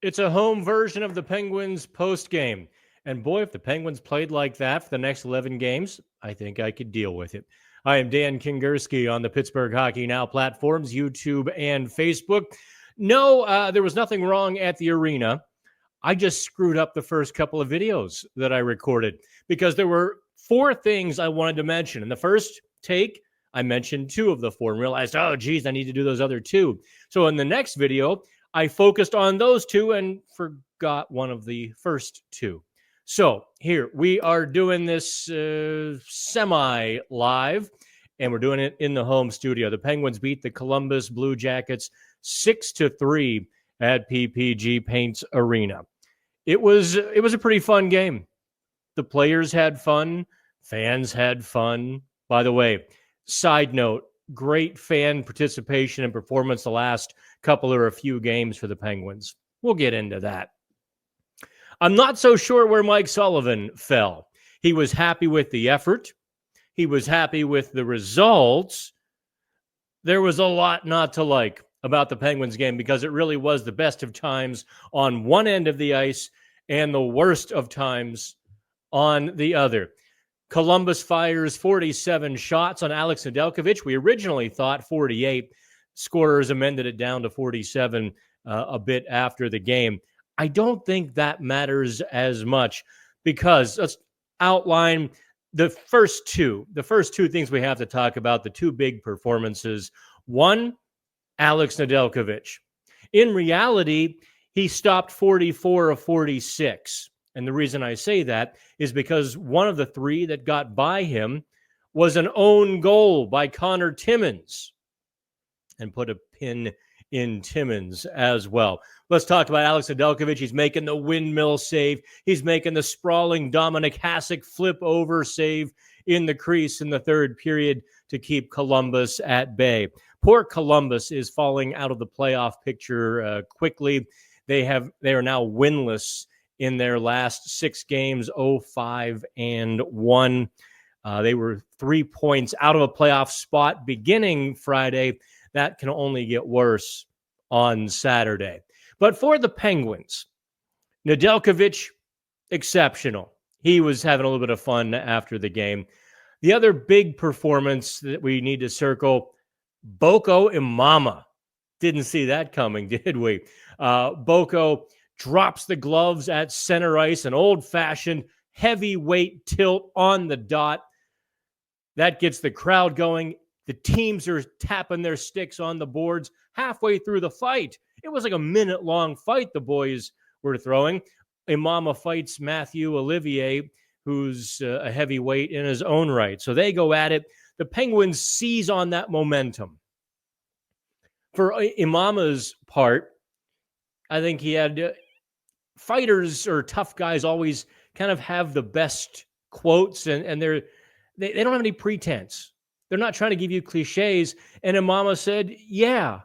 It's a home version of the Penguins postgame. And boy, if the Penguins played like that for the next 11 games, I think I could deal with it. I am Dan Kingerski on the Pittsburgh Hockey Now platforms, YouTube and Facebook. No, there was nothing wrong at the arena. I just screwed up the first couple of videos that I recorded because there were four things I wanted to mention. In the first take, I mentioned two of the four and realized, oh, geez, I need to do those other two. So in the next video, I focused on those two and forgot one of the first two. So here we are doing this semi live, and we're doing it in the home studio. The Penguins beat the Columbus Blue Jackets 6-3 at PPG Paints Arena. It was a pretty fun game. The players had fun, fans had fun. By the way, side note, great fan participation and performance the last couple or a few games for the Penguins. We'll get into that. I'm not so sure where Mike Sullivan fell. He was happy with the effort. He was happy with the results. There was a lot not to like about the Penguins game because it really was the best of times on one end of the ice and the worst of times on the other. Columbus fires 47 shots on Alex Nedeljkovic. We originally thought 48. Scorers amended it down to 47 a bit after the game. I don't think that matters as much because let's outline the first two things we have to talk about, the two big performances. One, Alex Nedeljkovic. In reality, he stopped 44 of 46. And the reason I say that is because one of the three that got by him was an own goal by Connor Timmins, and put a pin in Timmins as well. Let's talk about Alex Nedeljkovic. He's making the windmill save. He's making the sprawling Dominic Hasek flip over save in the crease in the third period to keep Columbus at bay. Poor Columbus is falling out of the playoff picture quickly. They are now winless in their last 6 games, 0-5-1. They were 3 points out of a playoff spot beginning Friday. That can only get worse on Saturday. But for the Penguins, Nedeljkovic, exceptional. He was having a little bit of fun after the game. The other big performance that we need to circle, Boko Imama. Didn't see that coming, did we? Boko drops the gloves at center ice, an old-fashioned heavyweight tilt on the dot. That gets the crowd going. The teams are tapping their sticks on the boards halfway through the fight. It was like a minute-long fight the boys were throwing. Imama fights Matthew Olivier, who's a heavyweight in his own right. So they go at it. The Penguins seize on that momentum. For Imama's part, I think he had fighters or tough guys always kind of have the best quotes, and they don't have any pretense. They're not trying to give you cliches. And Imama said, yeah,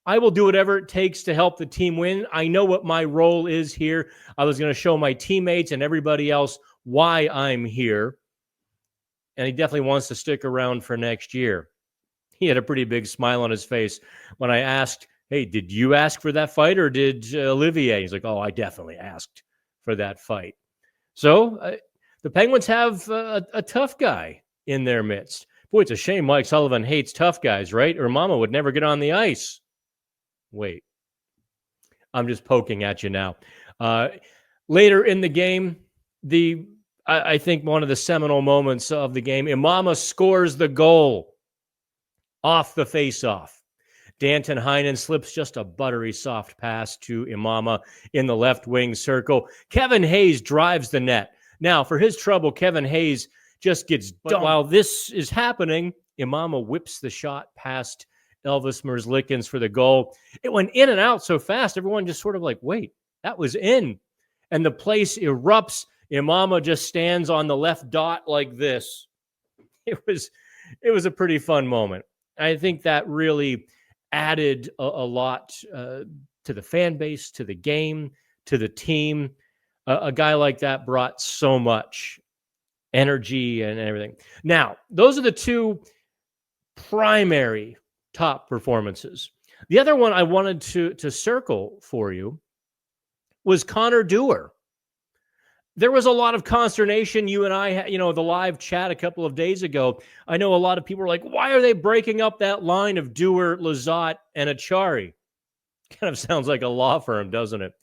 I will do whatever it takes to help the team win. I know what my role is here. I was going to show my teammates and everybody else why I'm here. And he definitely wants to stick around for next year. He had a pretty big smile on his face when I asked, hey, did you ask for that fight or did Olivier? He's like, oh, I definitely asked for that fight. So the Penguins have a tough guy in their midst. Boy, it's a shame Mike Sullivan hates tough guys, right? Or Mama would never get on the ice. Wait, I'm just poking at you now. Later in the game, I think one of the seminal moments of the game, Imama scores the goal off the faceoff. Danton Heinen slips just a buttery soft pass to Imama in the left wing circle. Kevin Hayes drives the net. Now, for his trouble, Kevin Hayes just gets dumped. While this is happening, Imama whips the shot past Elvis Merzlikins for the goal. It went in and out so fast, everyone just sort of like, wait, that was in. And the place erupts. Imama just stands on the left dot like this. It was a pretty fun moment. I think that really added a lot to the fan base, to the game, to the team. A guy like that brought so much energy and everything. Now, those are the two primary top performances. The other one I wanted to circle for you was Connor Dewar. There was a lot of consternation. You and I, the live chat a couple of days ago, I know a lot of people were like, why are they breaking up that line of Dewar, Lizotte, and Achari? Kind of sounds like a law firm, doesn't it?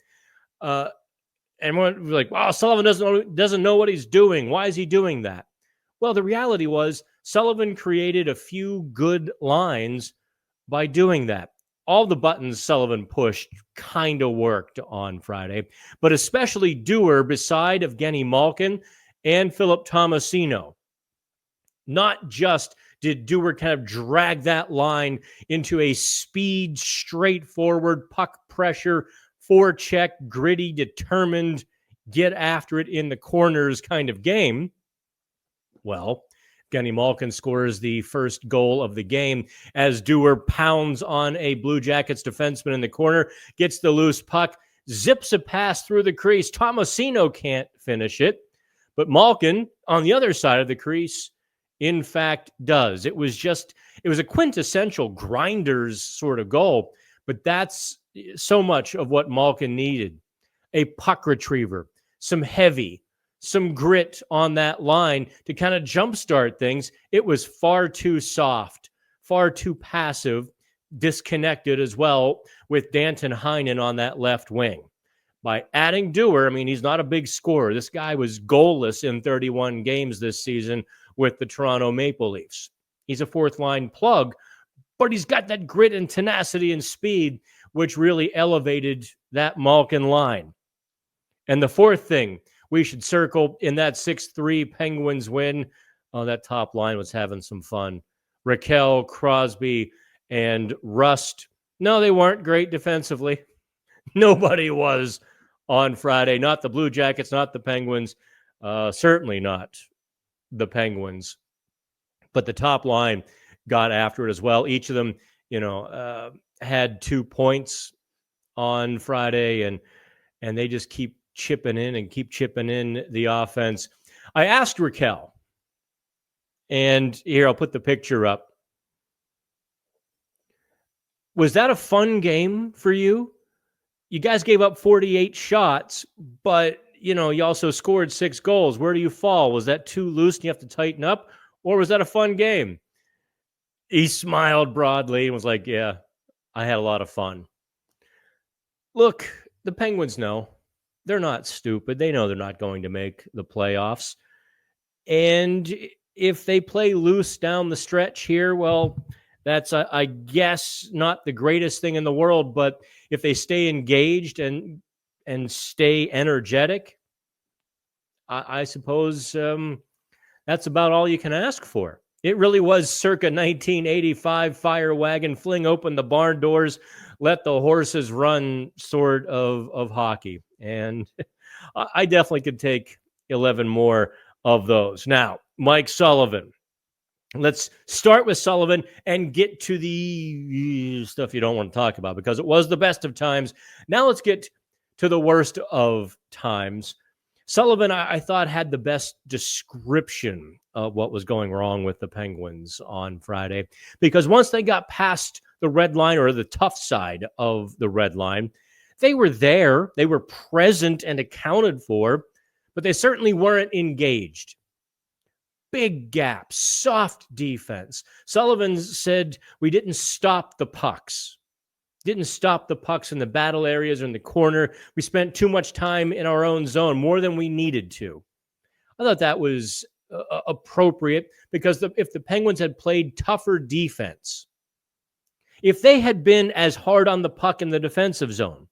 And we're like, wow, Sullivan doesn't know what he's doing. Why is he doing that? Well, the reality was Sullivan created a few good lines by doing that. All the buttons Sullivan pushed kind of worked on Friday, but especially Dewar beside Evgeny Malkin and Philip Tomasino. Not just did Dewar kind of drag that line into a speed, straightforward, puck pressure, forecheck, gritty, determined, get after it in the corners kind of game. Well, Evgeny Malkin scores the first goal of the game as Dewar pounds on a Blue Jackets defenseman in the corner, gets the loose puck, zips a pass through the crease. Tomasino can't finish it, but Malkin on the other side of the crease, in fact, does. It was a quintessential grinders sort of goal, but that's so much of what Malkin needed. A puck retriever, some heavy, some grit on that line to kind of jumpstart things. It was far too soft, far too passive, disconnected as well with Danton Heinen on that left wing. By adding Dewar, he's not a big scorer. This guy was goalless in 31 games this season with the Toronto Maple Leafs. He's a fourth-line plug, but he's got that grit and tenacity and speed, which really elevated that Malkin line. And the fourth thing we should circle in that 6-3 Penguins win, that top line was having some fun. Raquel, Crosby, and Rust. No, they weren't great defensively. Nobody was on Friday. Not the Blue Jackets, not the Penguins. Certainly not the Penguins. But the top line got after it as well. Each of them, had 2 points on Friday, and they just keep chipping in the offense. I asked Raquel, and here I'll put the picture up. Was that a fun game for you? You guys gave up 48 shots, but you also scored 6 goals. Where do you fall? Was that too loose and you have to tighten up, or was that a fun game? He smiled broadly and was like, yeah, I had a lot of fun. Look, the Penguins know. They're not stupid. They know they're not going to make the playoffs. And if they play loose down the stretch here, well, that's, I guess, not the greatest thing in the world. But if they stay engaged and stay energetic, I suppose that's about all you can ask for. It really was circa 1985 fire wagon, fling open the barn doors, let the horses run sort of hockey. And I definitely could take 11 more of those. Now, Mike Sullivan. Let's start with Sullivan and get to the stuff you don't want to talk about because it was the best of times. Now let's get to the worst of times. Sullivan, I thought, had the best description of what was going wrong with the Penguins on Friday, because once they got past the red line, or the tough side of the red line, they were there, they were present and accounted for, but they certainly weren't engaged. Big gaps, soft defense. Sullivan said we didn't stop the pucks. Didn't stop the pucks in the battle areas or in the corner. We spent too much time in our own zone, more than we needed to. I thought that was appropriate because if the Penguins had played tougher defense, if they had been as hard on the puck in the defensive zone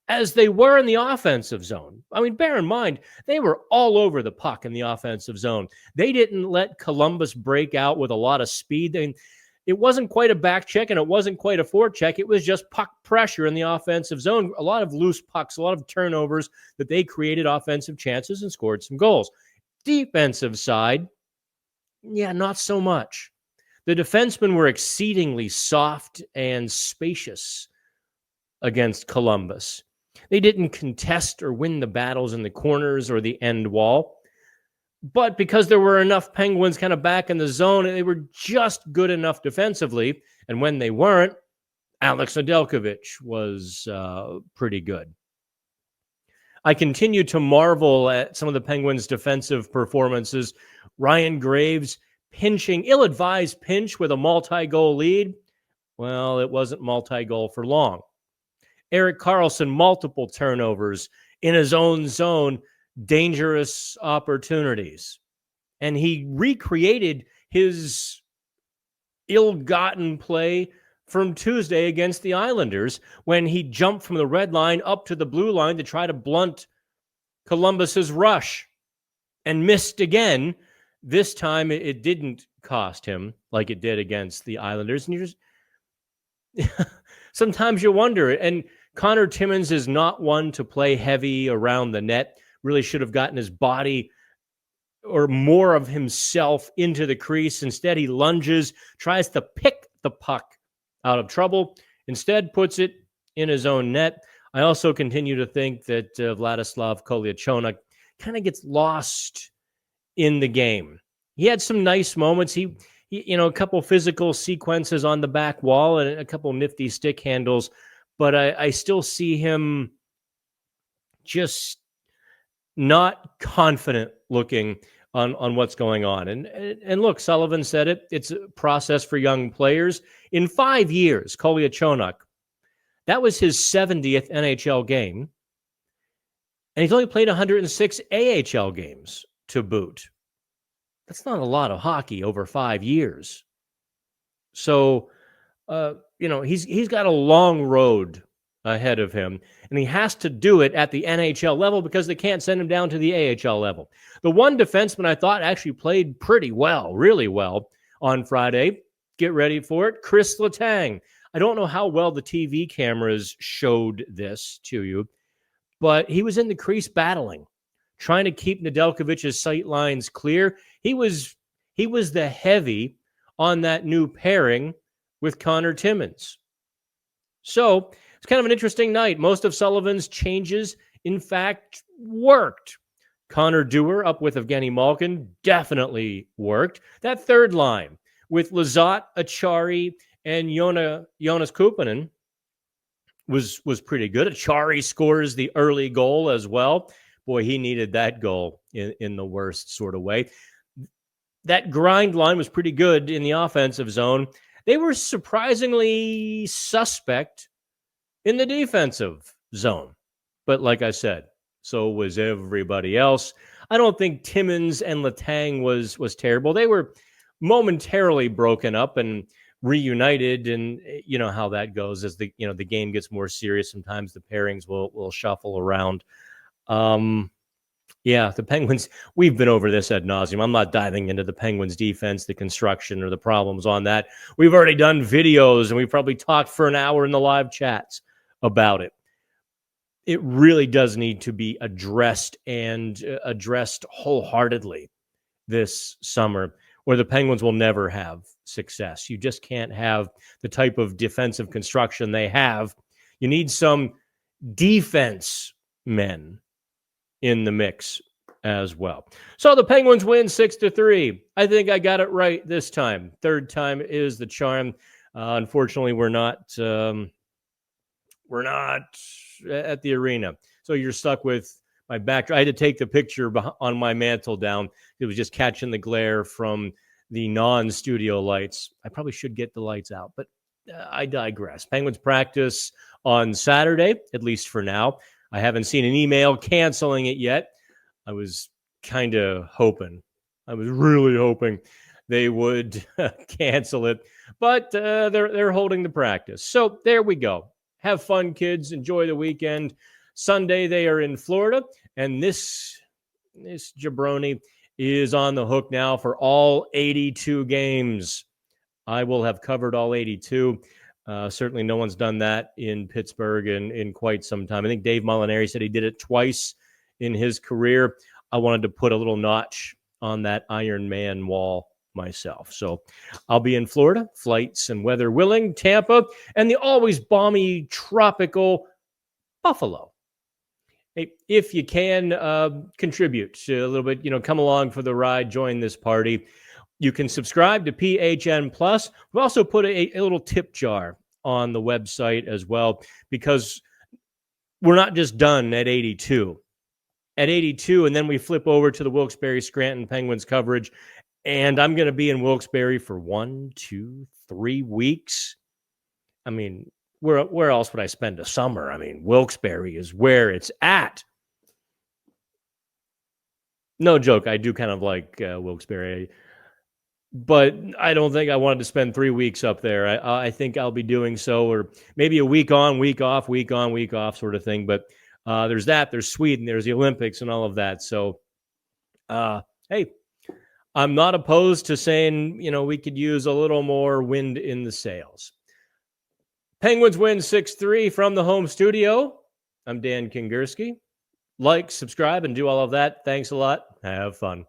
as they were in the offensive zone, bear in mind, they were all over the puck in the offensive zone. They didn't let Columbus break out with a lot of speed. It wasn't quite a back check and it wasn't quite a forecheck. It was just puck pressure in the offensive zone. A lot of loose pucks, a lot of turnovers that they created offensive chances and scored some goals. Defensive side, yeah, not so much. The defensemen were exceedingly soft and spacious against Columbus. They didn't contest or win the battles in the corners or the end wall. But because there were enough Penguins kind of back in the zone, they were just good enough defensively. And when they weren't, Alex Nedeljkovic was pretty good. I continue to marvel at some of the Penguins' defensive performances. Ryan Graves pinching, ill-advised pinch with a multi-goal lead. Well, it wasn't multi-goal for long. Erik Karlsson, multiple turnovers in his own zone, dangerous opportunities. And he recreated his ill-gotten play from Tuesday against the Islanders when he jumped from the red line up to the blue line to try to blunt Columbus's rush and missed again. This time it didn't cost him like it did against the Islanders. And you just sometimes you wonder. And Connor Timmins is not one to play heavy around the net. Really should have gotten his body or more of himself into the crease. Instead, he lunges, tries to pick the puck out of trouble. Instead, puts it in his own net. I also continue to think that Vladislav Kolyachonok kind of gets lost in the game. He had some nice moments. He a couple physical sequences on the back wall and a couple nifty stick handles, but I still see him just not confident looking on what's going on. And look, Sullivan said it. It's a process for young players. In 5 years, Kolyachonok, that was his 70th NHL game. And he's only played 106 AHL games to boot. That's not a lot of hockey over 5 years. So, he's got a long road ahead of him, and he has to do it at the NHL level because they can't send him down to the AHL level. The one defenseman I thought actually played pretty well, really well on Friday, get ready for it, Chris Letang. I don't know how well the TV cameras showed this to you, but he was in the crease battling, trying to keep Nedeljkovic's sight lines clear. He was the heavy on that new pairing with Connor Timmins. So it's kind of an interesting night. Most of Sullivan's changes, in fact, worked. Connor Dewar up with Evgeny Malkin definitely worked. That third line with Lizotte, Achari, and Jonas Kupanen was pretty good. Achari scores the early goal as well. Boy, he needed that goal in the worst sort of way. That grind line was pretty good in the offensive zone. They were surprisingly suspect in the defensive zone. But like I said, so was everybody else. I don't think Timmins and Letang was terrible. They were momentarily broken up and reunited, and you know how that goes as the game gets more serious. Sometimes the pairings will shuffle around. The Penguins, we've been over this ad nauseum. I'm not diving into the Penguins defense, the construction, or the problems on that. We've already done videos, and we've probably talked for an hour in the live chats about it. It really does need to be addressed, and addressed wholeheartedly this summer, or the Penguins will never have success. You just can't have the type of defensive construction they have. You need some defense men in the mix as well. So the Penguins win 6-3. I think I got it right this time. Third time is the charm. Unfortunately, we're not at the arena. So you're stuck with my back. I had to take the picture on my mantle down. It was just catching the glare from the non-studio lights. I probably should get the lights out, but I digress. Penguins practice on Saturday, at least for now. I haven't seen an email canceling it yet. I was kind of hoping. I was really hoping they would cancel it, but they're holding the practice. So there we go. Have fun, kids. Enjoy the weekend. Sunday they are in Florida, and this jabroni is on the hook now for all 82 games. I will have covered all 82. Certainly no one's done that in Pittsburgh in quite some time. I think Dave Molinari said he did it twice in his career. I wanted to put a little notch on that Iron Man wall myself. So I'll be in Florida, flights and weather willing, Tampa, and the always balmy tropical Buffalo. Hey, if you can contribute a little bit, come along for the ride, join this party. You can subscribe to PHN Plus. We've also put a little tip jar on the website as well, because we're not just done at 82. at 82, and then we flip over to the Wilkes-Barre Scranton Penguins coverage, and I'm going to be in Wilkes-Barre for 1, 2, 3 weeks. I mean, where else would I spend a summer? I mean, Wilkes-Barre is where it's at. No joke, I do kind of like Wilkes-Barre, but I don't think I wanted to spend 3 weeks up there. I think I'll be doing so, or maybe a week on, week off, week on, week off sort of thing. But there's that, there's Sweden, there's the Olympics and all of that. So, hey, I'm not opposed to saying, we could use a little more wind in the sails. Penguins win 6-3 from the home studio. I'm Dan Kingerski. Like, subscribe, and do all of that. Thanks a lot. Have fun.